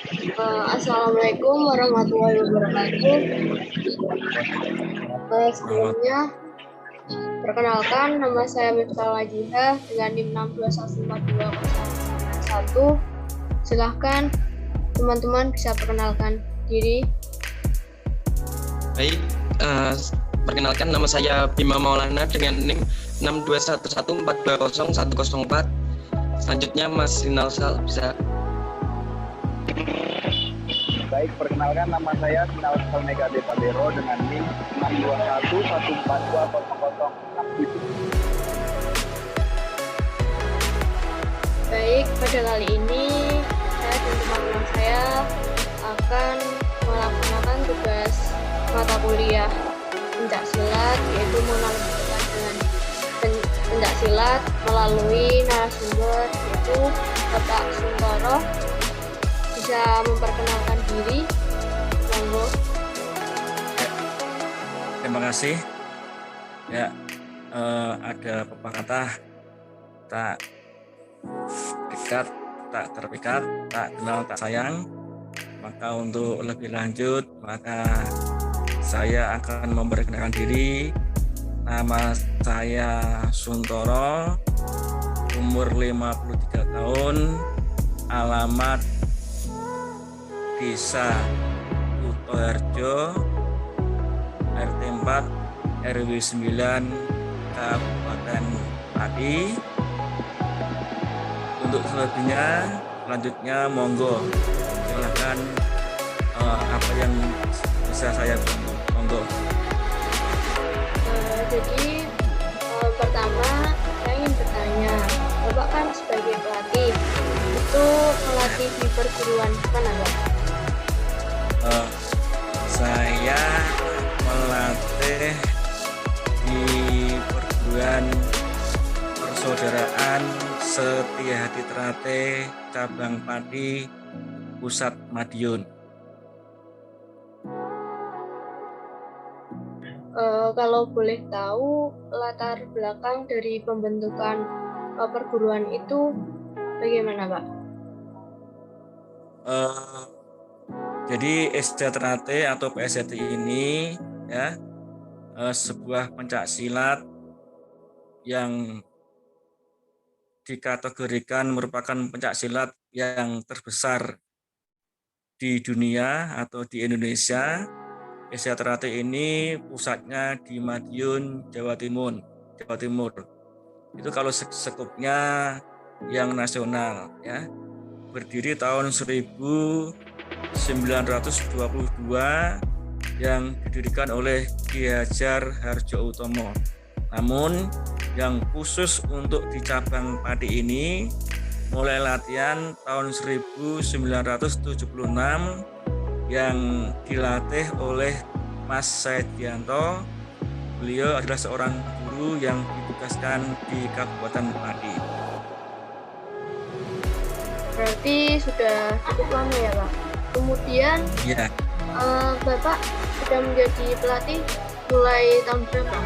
Assalamualaikum warahmatullahi wabarakatuh. Sebelumnya, perkenalkan nama saya Miftah Wajidah dengan NIM 6214201. Silahkan teman-teman bisa perkenalkan diri. Baik, perkenalkan nama saya Bima Maulana dengan NIM 62114200104. Selanjutnya Mas Rinal Sal bisa. Baik, perkenalkan nama saya Rinal Sal Megade Tabero dengan NIM 621142006. Baik, pada kali ini saya dan teman-teman saya akan melaksanakan tugas mata kuliah pencaksilat, yaitu menganalisa dengan pencaksilat melalui narasumber, yaitu Bapak Suntoro. Bisa memperkenalkan diri, monggo. Terima kasih. Ya, ada pepatah tak dekat, tak terpikat, tak kenal, tak sayang. Maka untuk lebih lanjut, maka saya akan memperkenalkan diri. Nama saya Suntoro, umur 53 tahun, alamat Desa Kutoharjo, RT 4, RW 9, Kabupaten Pati. Untuk selebihnya, selanjutnya monggo, silahkan apa yang bisa saya bantu, monggo. Jadi pertama saya ingin bertanya, Bapak kan sebagai pelatih itu melatih di perguruan mana, Pak? Saya melatih di perguruan persaudaraan Setia Hati Trate cabang Pati Pusat Madiun. Kalau boleh tahu latar belakang dari pembentukan perguruan itu bagaimana, Pak? Jadi Setia Trate atau PST ini ya sebuah pencaksilat yang dikategorikan merupakan pencaksilat yang terbesar di dunia atau di Indonesia. Setia Trate ini pusatnya di Madiun, Jawa Timur. Itu kalau sekupnya yang nasional ya. Berdiri tahun 1922 yang didirikan oleh Ki Hajar Hardjoutomo. Namun yang khusus untuk di cabang Pati ini mulai latihan tahun 1976 yang dilatih oleh Mas Saidianto. Beliau adalah seorang guru yang ditugaskan di Kabupaten Pati. Berarti sudah cukup lama ya, Pak? Kemudian Ya. Bapak sudah menjadi pelatih mulai tahun berapa?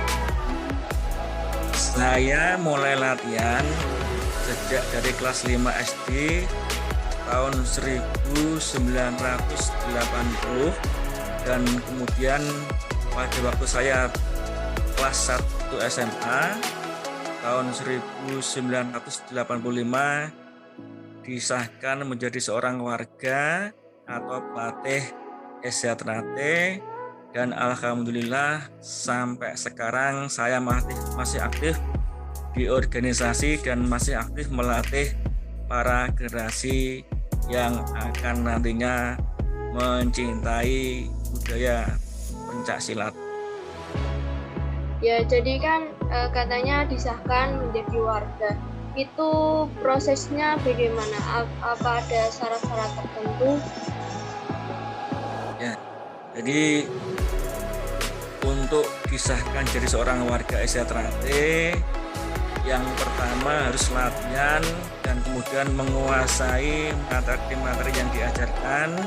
Saya mulai latihan sejak dari kelas 5 SD tahun 1980 dan kemudian pada waktu saya kelas 1 SMA tahun 1985 disahkan menjadi seorang warga atau pelatih Setia Trate, dan alhamdulillah sampai sekarang saya masih aktif di organisasi dan masih aktif melatih para generasi yang akan nantinya mencintai budaya pencaksilat. Ya, jadi kan katanya disahkan menjadi warga. Itu prosesnya bagaimana? Apa ada syarat-syarat tertentu? Ya, jadi untuk disahkan jadi seorang warga Setia Trate, yang pertama harus latihan dan kemudian menguasai materi-materi yang diajarkan,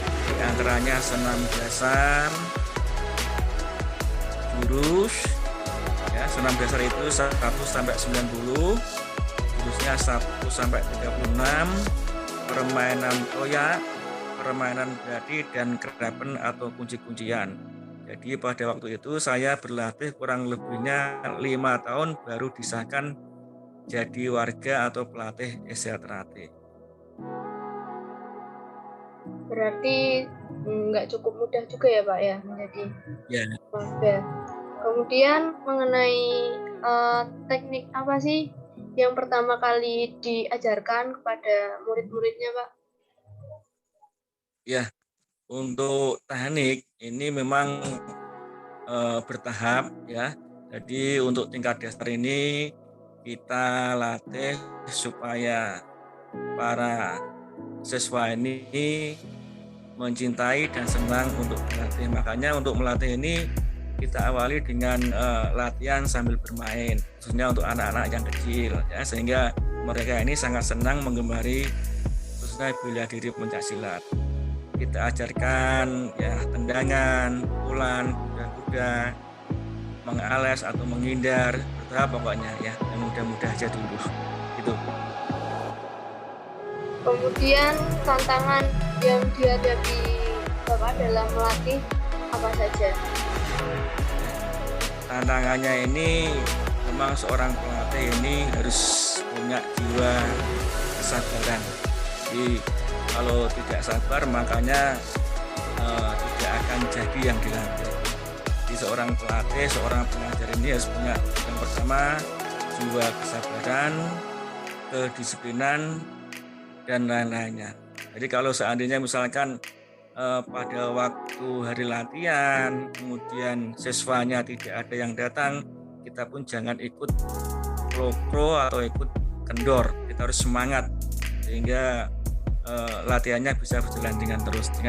di antaranya senam dasar, jurus. Ya, senam dasar itu 1 sampai 90, jurusnya 1 sampai 36, permainan toya, permainan berarti dan kerapen atau kunci-kuncian. Jadi pada waktu itu saya berlatih kurang lebihnya 5 tahun baru disahkan jadi warga atau pelatih SDA Ternate. Berarti nggak cukup mudah juga ya Pak ya menjadi Ya, warga. Kemudian mengenai teknik apa sih yang pertama kali diajarkan kepada murid-muridnya Pak? ya. Untuk teknik ini memang bertahap ya. Jadi untuk tingkat dasar ini kita latih supaya para siswa ini mencintai dan senang untuk melatih. Makanya untuk melatih ini kita awali dengan latihan sambil bermain, khususnya untuk anak-anak yang kecil ya, sehingga mereka ini sangat senang menggemari khususnya bela diri pencaksilat. Kita ajarkan ya tendangan, pukulan, kuda-kuda, mengales atau menghindar, bertahap pokoknya ya, yang mudah-mudah aja dulu gitu. Kemudian tantangan yang dihadapi Bapak dalam melatih apa saja? Tantangannya ini memang seorang pelatih ini harus punya jiwa kesabaran. Jadi kalau tidak sabar makanya tidak akan jadi yang dilatih. Jadi seorang pelatih, seorang pengajar ini harus punya yang pertama jiwa kesabaran, kedisiplinan, dan lain-lainnya. Jadi kalau seandainya misalkan pada waktu hari latihan, kemudian siswanya tidak ada yang datang, kita pun jangan ikut pro atau ikut kendor. Kita harus semangat sehingga latihannya bisa berjalan dengan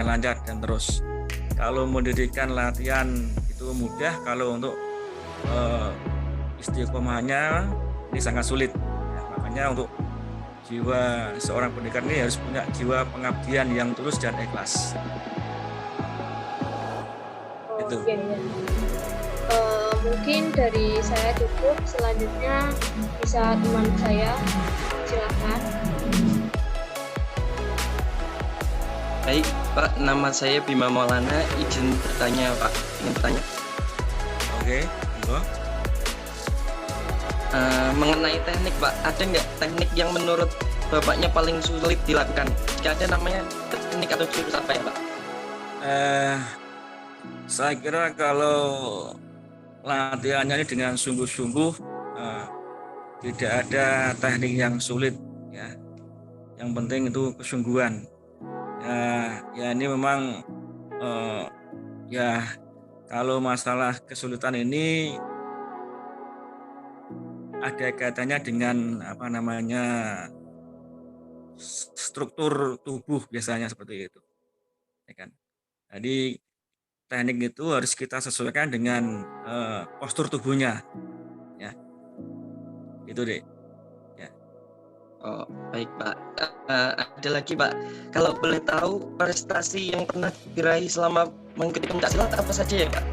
lancar dan terus. Kalau mendirikan latihan itu mudah, kalau untuk istiqomahnya ini sangat sulit. Ya, makanya untuk jiwa seorang pendekar ini harus punya jiwa pengabdian yang tulus dan ikhlas. Itu. Oke, ya. Mungkin dari saya cukup. Selanjutnya bisa teman saya, silakan. Baik, Pak, nama saya Bima Maulana, izin bertanya, Pak. Ingin bertanya. Oke, monggo. Mengenai teknik, Pak, ada nggak teknik yang menurut Bapaknya paling sulit dilakukan? Jika ada, namanya teknik atau jurus apa ya, Pak? Saya kira kalau latihannya ini dengan sungguh-sungguh, tidak ada teknik yang sulit ya. Yang penting itu kesungguhan. Ya ini memang ya kalau masalah kesulitan ini ada kaitannya dengan struktur tubuh biasanya seperti itu, ya kan? Jadi teknik itu harus kita sesuaikan dengan postur tubuhnya, ya. Itu deh. Ya. Oh, baik, Pak. Ada lagi, Pak. Kalau boleh tahu prestasi yang pernah diraih selama mengikuti pencaksilat apa saja ya, Pak?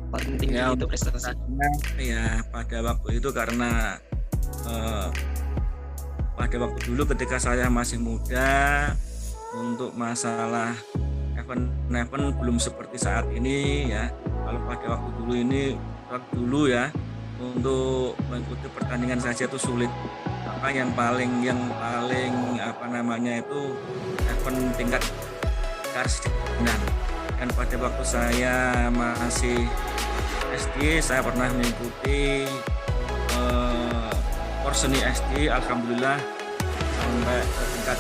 Paling tinggi Ya, itu prestasi. Ya, pada waktu itu karena pada waktu dulu ketika saya masih muda, untuk masalah event belum seperti saat ini ya. Kalau pada waktu dulu ya, untuk mengikuti pertandingan saja itu sulit. Maka yang paling itu event tingkat kedisiplinan. Dan pada waktu saya masih SD, saya pernah mengikuti porseni SD, alhamdulillah sampai ke tingkat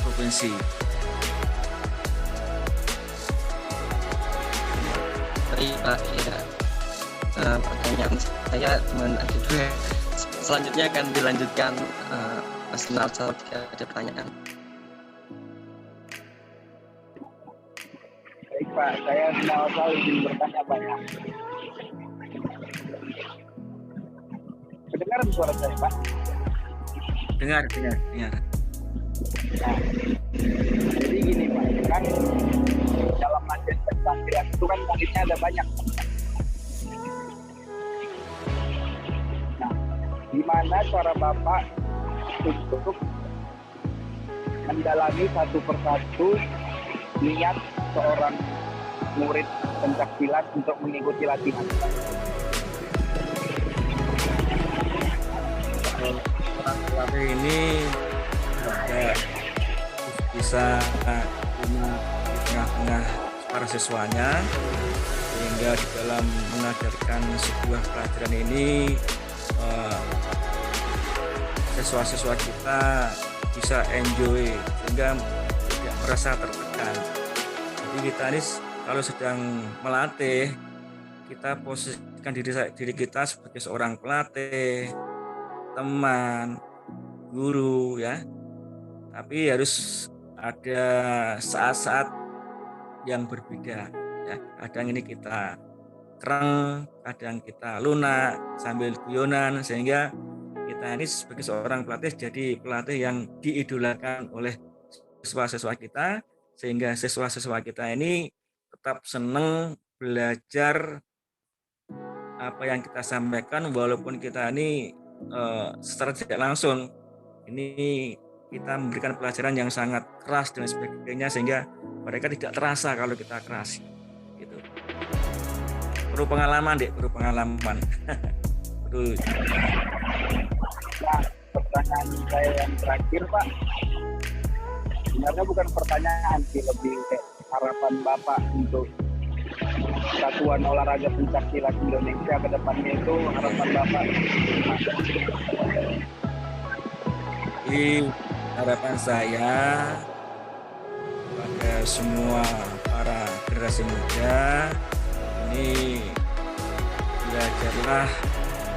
provinsi. Baik, Pak, ya. Pertanyaan saya cuma ada dua. Selanjutnya akan dilanjutkan Mas Narsal jika ada pertanyaan. Baik Pak, saya Narsal izin bertanya banyak. Mendengar suara saya Pak? Dengar. Nah, jadi gini Pak, kan dalam latihan pencaksilat itu kan muridnya ada banyak. Nah, gimana cara Bapak untuk mendalami satu persatu niat seorang murid pencak silat untuk mengikuti latihan. Orang pelatih ini juga bisa punya di tengah-tengah para siswanya, sehingga di dalam mengajarkan sebuah pelajaran ini siswa-siswa kita bisa enjoy sehingga tidak merasa tertekan. Jadi kita ini kalau sedang melatih, kita posisikan diri kita sebagai seorang pelatih, teman, guru ya. Tapi harus ada saat-saat yang berbeda ya. Kadang ini kita kereng, kadang kita lunak sambil guyonan, sehingga kita ini sebagai seorang pelatih jadi pelatih yang diidolakan oleh siswa-siswa kita, sehingga siswa-siswa kita ini tetap senang belajar apa yang kita sampaikan, walaupun kita ini secara tidak langsung ini kita memberikan pelajaran yang sangat keras dan sebagainya, sehingga mereka tidak terasa kalau kita keras gitu. Perlu pengalaman deh, perlu pengalaman. Perlu. Nah, pertanyaan saya yang terakhir Pak, sebenarnya bukan pertanyaan sih, lebih kayak harapan Bapak untuk Satuan Olahraga Pencak Silat Indonesia ke depannya, itu harapan Bapak. Jadi harapan saya kepada semua para generasi muda ini, belajarlah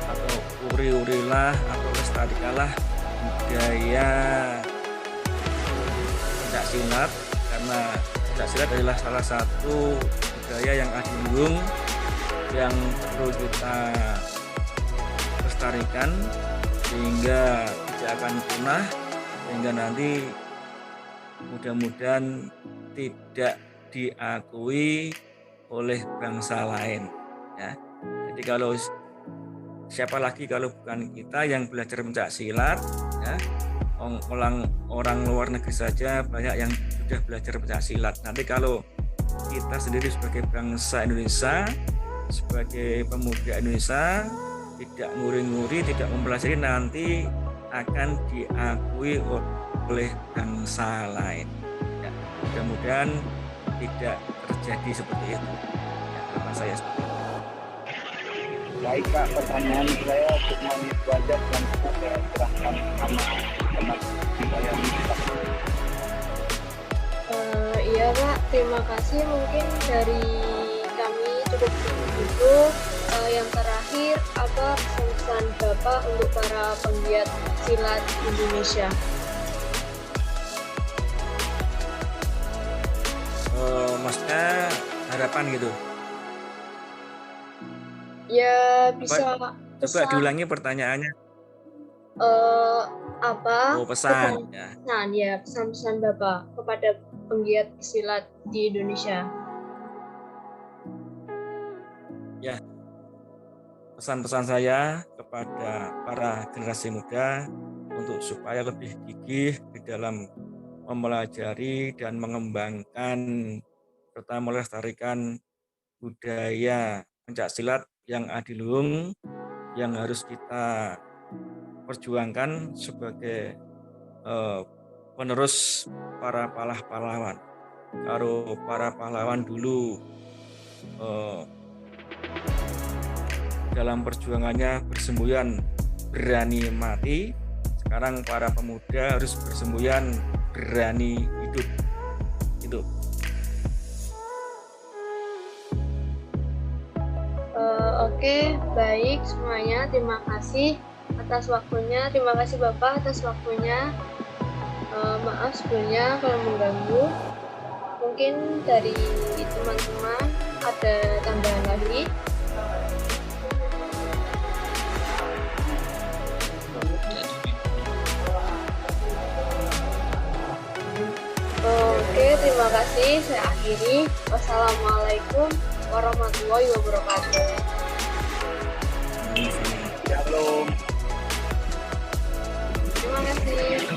atau uri-urilah atau lestarikanlah budaya pencak silat, karena pencak silat adalah salah satu budaya yang adiluhung yang perlu kita lestarikan sehingga tidak akan punah, sehingga nanti mudah-mudahan tidak diakui oleh bangsa lain ya. Jadi kalau siapa lagi kalau bukan kita yang belajar pencak silat ya, orang luar negeri saja banyak yang sudah belajar pencak silat. Nanti kalau kita sendiri sebagai bangsa Indonesia, sebagai pemuda Indonesia tidak nguri-nguri, tidak mempelajari, nanti akan diakui oleh bangsa lain ya. Mudah-mudahan tidak terjadi seperti itu ya, harapan saya seperti itu. Baik Kak, pertanyaan saya cuma itu aja dan saya serahkan sama teman saya. Iya Pak, terima kasih. Mungkin dari kami cukup begitu. Yang terakhir, apa pesan Bapak untuk para penggiat silat Indonesia? Maksudnya harapan gitu? Ya bisa. Coba diulangi pertanyaannya. Apa? Pesan ya. Pesan-pesan Bapak kepada penggiat silat di Indonesia. Ya, pesan-pesan saya kepada para generasi muda untuk supaya lebih gigih di dalam mempelajari dan mengembangkan serta melestarikan budaya pencak silat yang adiluhung, yang harus kita perjuangkan sebagai penerus para pahlawan. Kalau para pahlawan dulu dalam perjuangannya bersemboyan berani mati, sekarang para pemuda harus bersemboyan berani hidup. Itu. Oke, baik semuanya. Terima kasih atas waktunya. Terima kasih Bapak atas waktunya. Maaf sebelumnya kalau mengganggu. Mungkin dari teman-teman ada tambahan lagi. Oke, terima kasih. Saya akhiri. Wassalamualaikum warahmatullahi wabarakatuh. Shalom. Terima kasih.